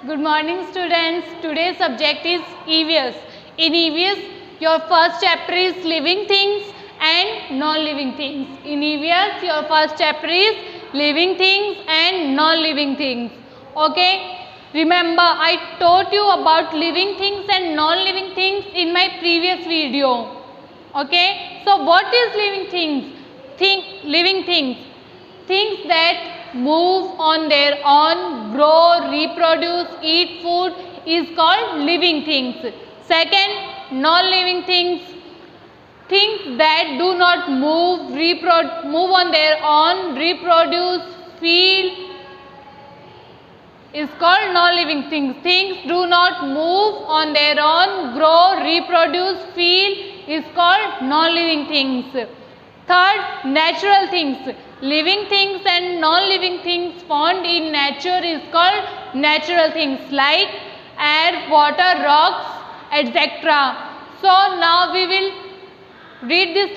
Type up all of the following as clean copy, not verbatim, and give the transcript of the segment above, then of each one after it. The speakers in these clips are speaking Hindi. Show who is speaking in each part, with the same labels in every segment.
Speaker 1: Good morning students. Today's subject is EVS. In EVS, your first chapter is living things and non-living things. In EVS, your first chapter is living things and non-living things. Okay? Remember, I taught you about living things and non-living things in my previous video. Okay? So what is living things? Living things. Things that move on their own, grow, reproduce, eat food is called living things. Second, non-living things. Things that do not move on their own, reproduce, feel is called non-living things. Things do not move on their own, grow, reproduce, feel is called non-living things. Third, natural things. Living things and non-living things found in nature is called natural things like air, water, rocks, etc. So now we will read this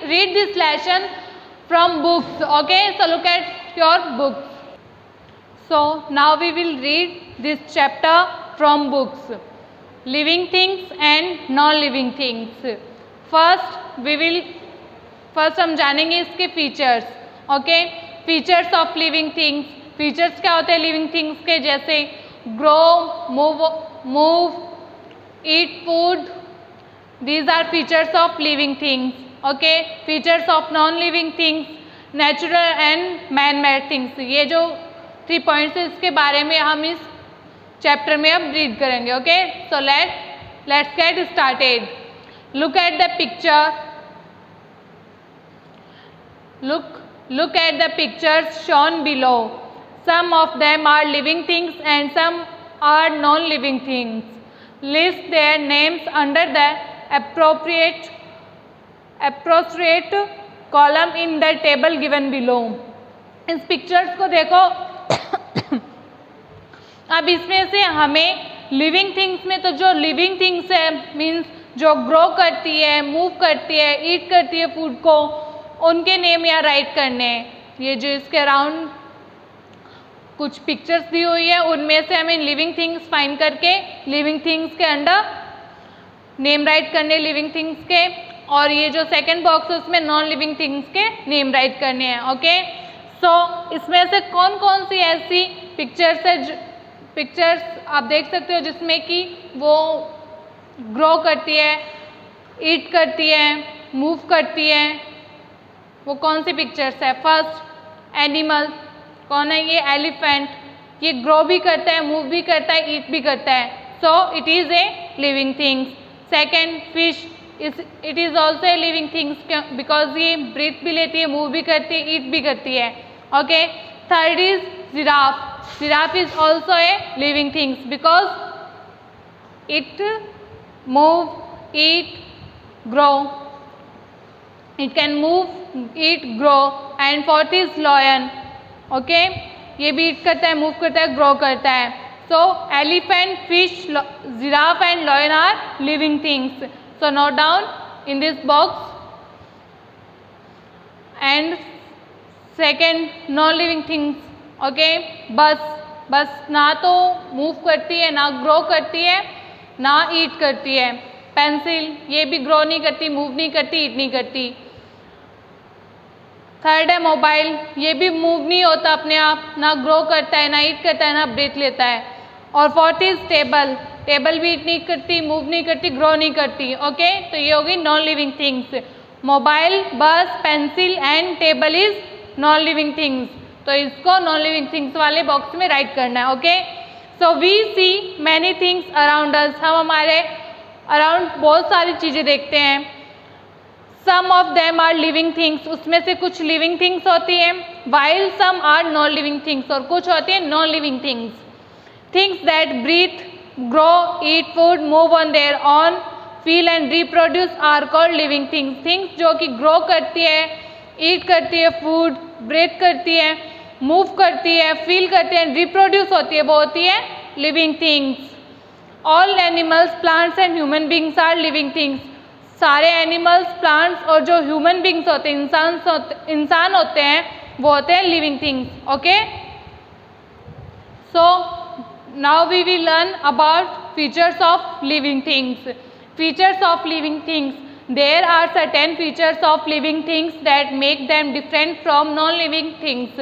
Speaker 1: read this lesson from books. Okay, so look at your books. So now we will read this chapter from books. Living things and non-living things. First हम जानेंगे इसके features. Okay, features of living things. Features क्या होते हैं लिविंग थिंग्स के? जैसे grow, move, eat food. These are features of living things. Okay, features of non living things, natural and man made things. ये जो 3 पॉइंट्स है इसके बारे में हम इस चैप्टर में अब रीड करेंगे. Okay, so let's get started. Look at the picture. Look at the pictures shown below. Some of them are living things and some are non-living things. List their names under the appropriate column in the table given below. इस पिक्चर्स को देखो. अब इसमें से हमें लिविंग थिंग्स में तो जो लिविंग थिंग्स है मीन्स जो ग्रो करती है, मूव करती है, ईट करती है फूड को, उनके नेम यहाँ राइट करने हैं. ये जो इसके अराउंड कुछ पिक्चर्स दी हुई है उनमें से हमें लिविंग थिंग्स फाइंड करके लिविंग थिंग्स के अंडर नेम राइट करने लिविंग थिंग्स के, और ये जो सेकंड बॉक्स है उसमें नॉन लिविंग थिंग्स के नेम राइट करने हैं. ओके, सो इसमें से कौन कौन सी ऐसी पिक्चर्स है पिक्चर्स आप देख सकते हो जिसमें कि वो ग्रो करती है, ईट करती है, मूव करती है. वो कौन सी पिक्चर्स है? First animal. कौन है ये? एलिफेंट. ये ग्रो भी करता है, मूव भी करता है, ईट भी करता है. So it is a living things. Second, fish. It is also a living things because ये ब्रीथ भी लेती है, मूव भी करती है, ईट भी करती है. Okay. Third is giraffe. Giraffe is also a living things because it move, eat, grow. It can move, eat, grow. And fourth is lion. Okay, ये भी eat करता है, move करता है, grow करता है. So elephant, fish, giraffe and lion are living things. So note down in this box. And second, non-living things. Okay, बस ना तो move करती है, ना grow करती है, ना ईट करती है. पेंसिल, ये भी ग्रो नहीं करती, मूव नहीं करती, ईट नहीं करती. थर्ड है मोबाइल. ये भी मूव नहीं होता अपने आप, ना ग्रो करता है, ना ईट करता है, ना ब्रीथ लेता है. और फोर्थ इज टेबल. टेबल भी ईट नहीं करती, मूव नहीं करती, ग्रो नहीं करती. ओके, तो ये होगी non living things. Mobile, bus, pencil and table is non living things. तो इसको नॉन लिविंग थिंग्स वाले बॉक्स में राइट करना है. Okay, so we see many things around us. हम हमारे अराउंड बहुत सारी चीज़ें देखते हैं. Some of them are living things. उसमें से कुछ लिविंग थिंग्स होती हैं, while some are non living things. और कुछ होती हैं non living things. Things that breathe, grow, eat food, move on their own, feel and reproduce are called living things. Things जो कि ग्रो करती है, ईट करती है फूड, ब्रीथ करती है, मूव करती है, फील करती है, रिप्रोड्यूस होती है, वो होती है living things. All animals, plants and human beings are living things. सारे एनिमल्स, प्लांट्स और जो ह्यूमन बींग्स होते हैं, इंसान होते हैं, वो होते हैं living things. Okay, So now we will learn about features of living things. Features of living things. There are certain features of living things that make them different from non-living things.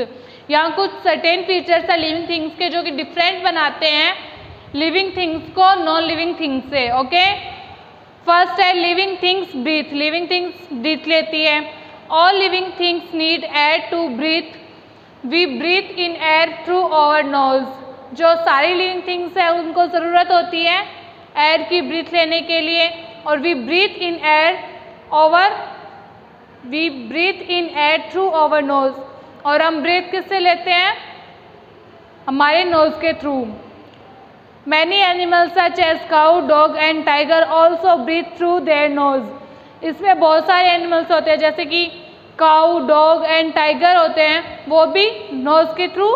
Speaker 1: यहाँ कुछ certain features है living things के जो कि different बनाते हैं living things को non-living things से. Okay? First है living things breathe. Living things breathe लेती है. All living things need air to breathe. We breathe in air through our nose. जो सारी लिविंग थिंग्स है उनको ज़रूरत होती है एयर की ब्रीथ लेने के लिए. और we breathe in air through our nose. और हम ब्रीथ किससे लेते हैं? हमारे नोज के through. Many animals such as cow, dog and tiger also breathe through their nose. इसमें बहुत सारे एनिमल्स होते हैं जैसे कि काऊ, डॉग एंड टाइगर होते हैं, वो भी नोज के थ्रू,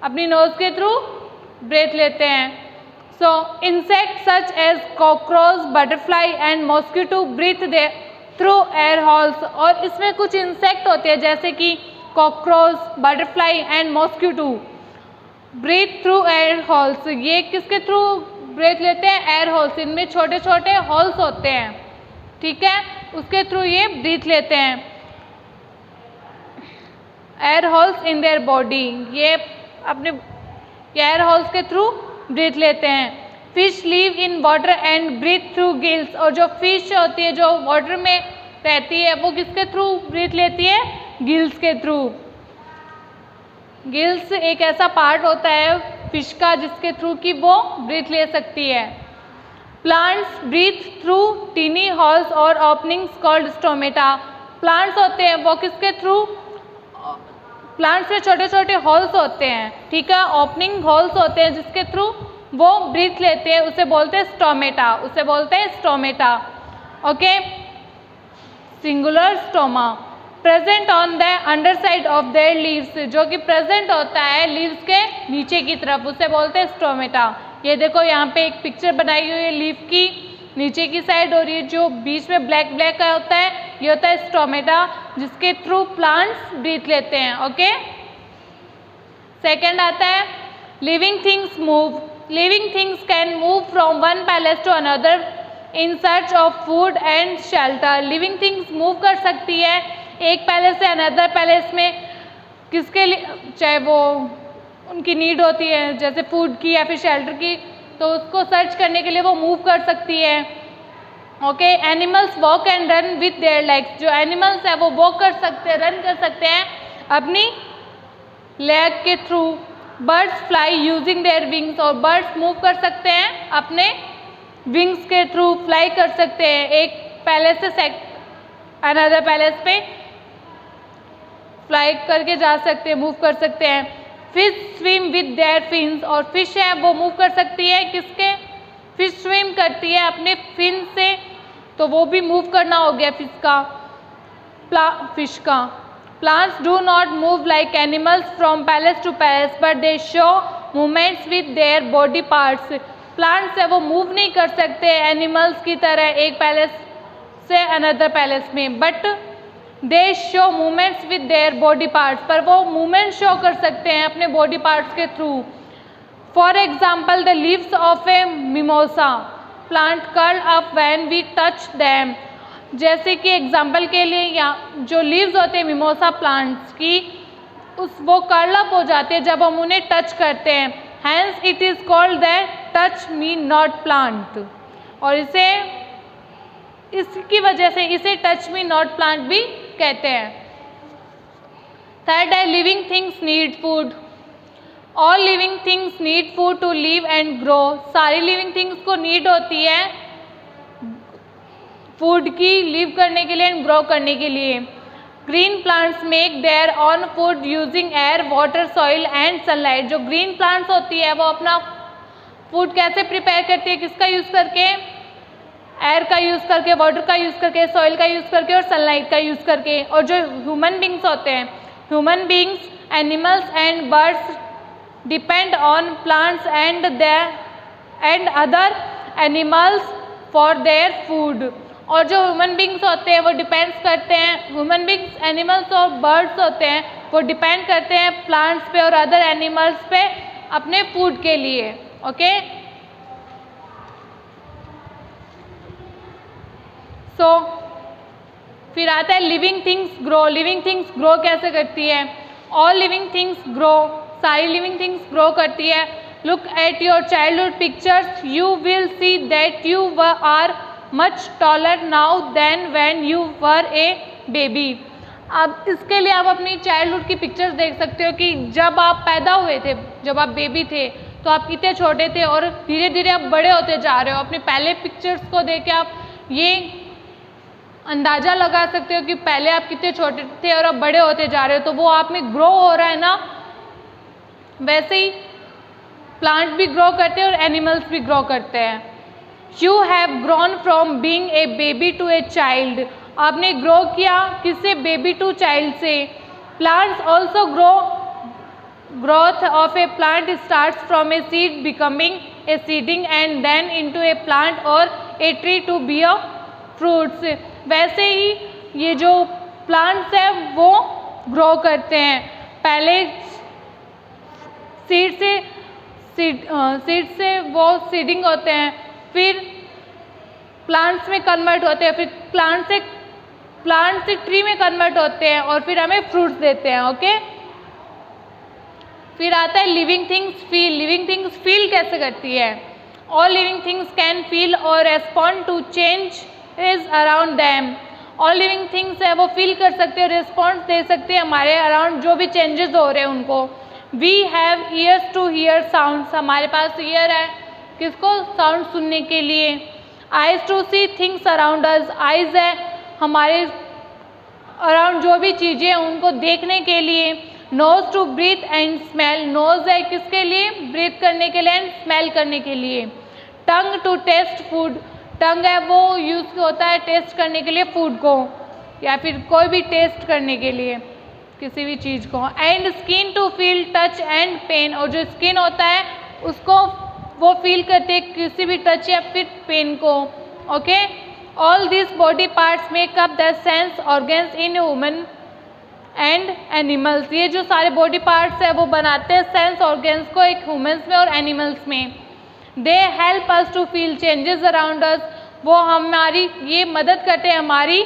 Speaker 1: अपनी नोज के थ्रू ब्रेथ लेते हैं. So insect such as cockroach, butterfly and mosquito breathe they through air holes. और इसमें कुछ इंसेक्ट होते हैं जैसे कि cockroach, butterfly and mosquito breathe through air holes. ये किसके थ्रू ब्रेथ लेते हैं? Air holes. इनमें छोटे छोटे होल्स होते हैं, ठीक है, उसके थ्रू ये ब्रीथ लेते हैं. Air holes in their body. ये अपने एयर होल्स के थ्रू ब्रीथ लेते हैं. Fish live in water and breathe through gills. और जो फिश होती है जो वाटर में रहती है वो किसके थ्रू ब्रीथ लेती है? गिल्स के थ्रू. गिल्स एक ऐसा पार्ट होता है फिश का जिसके थ्रू कि वो ब्रीथ ले सकती है. Plants breathe through tiny holes और ओपनिंग्स कॉल्ड स्टोमेटा. प्लांट्स होते हैं वो किसके थ्रू? प्लांट्स में छोटे छोटे होल्स होते हैं, ठीक है, ओपनिंग होल्स होते हैं जिसके थ्रू वो ब्रीथ लेते हैं, उसे बोलते हैं स्टोमेटा. उसे बोलते हैं stomata. Okay, singular stoma. Present on the under side of their leaves. जो कि प्रेजेंट होता है लीव्स के नीचे की तरफ, उसे बोलते हैं स्टोमेटा. ये देखो यहाँ पे एक पिक्चर बनाई हुई है लीफ की नीचे की साइड, और ये जो बीच में ब्लैक ब्लैक का होता है ये होता है स्टोमेटा, जिसके थ्रू प्लांट्स ब्रीथ लेते हैं. ओके, सेकंड आता है living things move. Living things can move from one place to another in search of food and shelter. Living things move कर सकती है एक पैलेस से अनदर पैलेस में, किसके लिए? चाहे वो उनकी नीड होती है जैसे फूड की या फिर शेल्टर की, तो उसको सर्च करने के लिए वो मूव कर सकती है. Okay, animals walk and run with their legs. जो एनिमल्स है वो वॉक कर सकते हैं, रन कर सकते हैं अपनी लेग के through. Birds fly using their wings. और बर्ड्स मूव कर सकते हैं अपने विंग्स के थ्रू, फ्लाई कर सकते हैं एक पैलेस से अनदर पैलेस पे फ्लाई करके जा सकते हैं, मूव कर सकते हैं. Fish swim with their fins. और फिश है वो मूव कर सकती है किसके? फिश स्विम करती है अपने फिन से, तो वो भी मूव करना हो गया फिश का. Plants do not move like animals from place to place but they show movements with their body parts. Plants है वो मूव नहीं कर सकते एनिमल्स की तरह एक पैलेस से अनदर पैलेस में, but they show movements with their body parts. पर वो मूवमेंट शो कर सकते हैं अपने बॉडी पार्ट्स के through. For example the leaves of a mimosa plant curl up when we touch them. जैसे कि एग्जाम्पल के लिए यहाँ जो लीव्स होते हैं मिमोसा प्लांट्स की, वो कर्ल अप हो जाते हैं जब हम उन्हें टच करते हैं. Hence it is called the touch me not plant. और इसकी वजह से इसे टच मी नॉट प्लांट भी कहते हैं. थर्ड है living things need food. All living things need food to live and grow. सारी लिविंग थिंग्स को नीड होती है फूड की, लिव करने के लिए एंड ग्रो करने के लिए. Green plants make their on food using air, water, soil and sunlight. जो ग्रीन प्लांट्स होती है वो अपना फूड कैसे प्रिपेयर करती है? किसका यूज़ करके? एयर का यूज़ करके, वाटर का यूज़ करके, सॉइल का यूज़ करके और सनलाइट का यूज़ करके. और जो ह्यूमन बींग्स होते हैं, human beings, animals and birds depend on plants and other animals for their food. और जो ह्यूमन बींग्स होते हैं वो डिपेंड्स करते हैं, ह्यूमन बींग्स, एनिमल्स और बर्ड्स होते हैं वो डिपेंड करते हैं प्लांट्स पे और अदर एनिमल्स पे अपने फूड के लिए। ओके, सो फिर आता है living things grow. Living things grow कैसे करती है? ऑल लिविंग थिंग्स ग्रो, सारी लिविंग थिंग्स ग्रो करती है। Look at your childhood pictures, you will see that you are much taller now than when you were a baby. अब इसके लिए आप अपनी चाइल्डहुड की पिक्चर्स देख सकते हो कि जब आप पैदा हुए थे, जब आप बेबी थे तो आप कितने छोटे थे और धीरे धीरे आप बड़े होते जा रहे हो। अपने पहले पिक्चर्स को देख के आप ये अंदाज़ा लगा सकते हो कि पहले आप कितने छोटे थे और अब बड़े होते जा रहे हो, तो वो आप में ग्रो हो रहा है ना। वैसे ही प्लांट भी ग्रो करते हैं और एनिमल्स भी ग्रो करते हैं। You have grown from being a baby to a child. आपने ग्रो किया किससे? बेबी टू चाइल्ड से। Plants also grow, growth of a plant starts from a seed becoming a seeding and then into a plant और a tree to be a fruits. वैसे ही ये जो प्लांट्स है वो ग्रो करते हैं। पहले सीड से वो सीडिंग होते हैं, फिर प्लांट्स में कन्वर्ट होते हैं, फिर प्लांट से ट्री में कन्वर्ट होते हैं और फिर हमें फ्रूट्स देते हैं। ओके, फिर आता है living things feel. Living things feel कैसे करती है? All living things can feel और respond to change is around them. All living things है वो फील कर सकते हैं, रिस्पॉन्स दे सकते हैं हमारे अराउंड जो भी चेंजेस हो रहे हैं उनको। We have ears to hear sounds. हमारे पास ईयर है किसको? साउंड सुनने के लिए। Eyes to see things around us. Eyes है हमारे अराउंड जो भी चीज़ें हैं उनको देखने के लिए। Nose to breathe and smell. Nose है किसके लिए? ब्रीथ करने के लिए एंड स्मेल करने के लिए। Tongue to taste food. Tongue है वो यूज़ होता है टेस्ट करने के लिए फूड को या फिर कोई भी टेस्ट करने के लिए किसी भी चीज़ को। And skin to feel touch and pain. और जो स्किन होता है उसको वो फील करते हैं किसी भी टच या फिर पेन को। Okay, all this body parts make up the sense organs in human and animals. ये जो सारे बॉडी पार्ट्स है वो बनाते हैं सेंस ऑर्गन्स को एक ह्यूमंस में और एनिमल्स में। They help us to feel changes around us. वो हमारी ये मदद करते हैं हमारी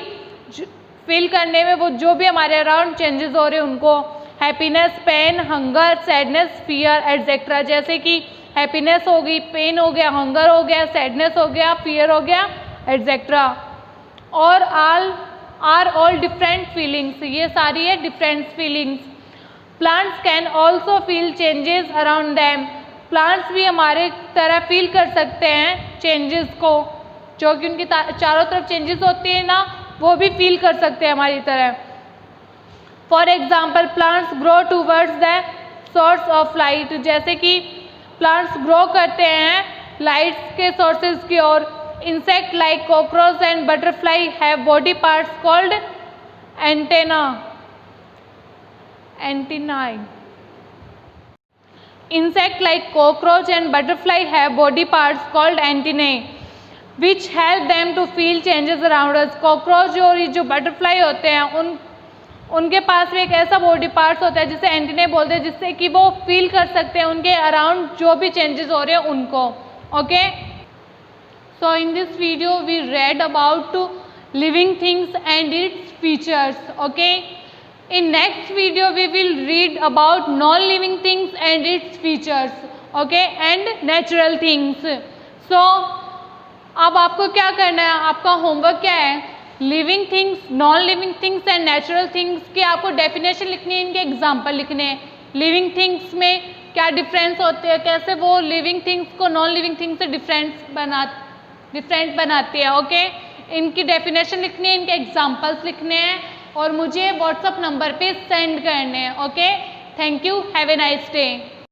Speaker 1: फील करने में वो जो भी हमारे अराउंड चेंजेस हो रहे हैं उनको। Happiness, pain, hunger, sadness, fear etcetera. जैसे कि हैप्पीनेस हो गई, पेन हो गया, हंगर हो गया, सैडनेस हो गया, फियर हो गया एटसेट्रा। और आर ऑल डिफरेंट फीलिंग्स। ये सारी है different feelings. Plants can also feel changes around them. Plants भी हमारे तरह फील कर सकते हैं चेंजेस को, जो कि उनकी चारों तरफ चेंजेस होती है ना, वो भी फील कर सकते हैं हमारी तरह। For example plants grow towards the source of light. जैसे कि प्लांट्स ग्रो करते हैं लाइट्स के सोर्सेज की ओर। Insect like cockroach and butterfly have body parts called antennae. Insect like cockroach and butterfly have body parts called antennae which help them to feel changes around us. Cockroach और ये जो butterfly होते हैं उनके पास भी एक ऐसा body parts होता है जिसे antennae बोलते हैं, जिससे कि वो feel कर सकते हैं उनके around जो भी changes हो रहे हैं उनको। Okay? So in this video we read about living things and its features. Okay? In next video we will read about non-living things and its features, okay, and natural things. So अब आपको क्या करना है? आपका होमवर्क क्या है? Living things, non living things and natural things की आपको डेफिनेशन लिखनी है, इनके एग्जाम्पल लिखने हैं। लिविंग थिंग्स में क्या डिफरेंस होते हैं, कैसे वो लिविंग थिंग्स को नॉन लिविंग थिंग्स से डिफरेंट बनाती है। ओके, इनकी डेफिनेशन लिखनी है, इनके एग्जाम्पल्स लिखने हैं और मुझे व्हाट्सअप नंबर पे सेंड करने हैं। Okay, thank you, have a nice day.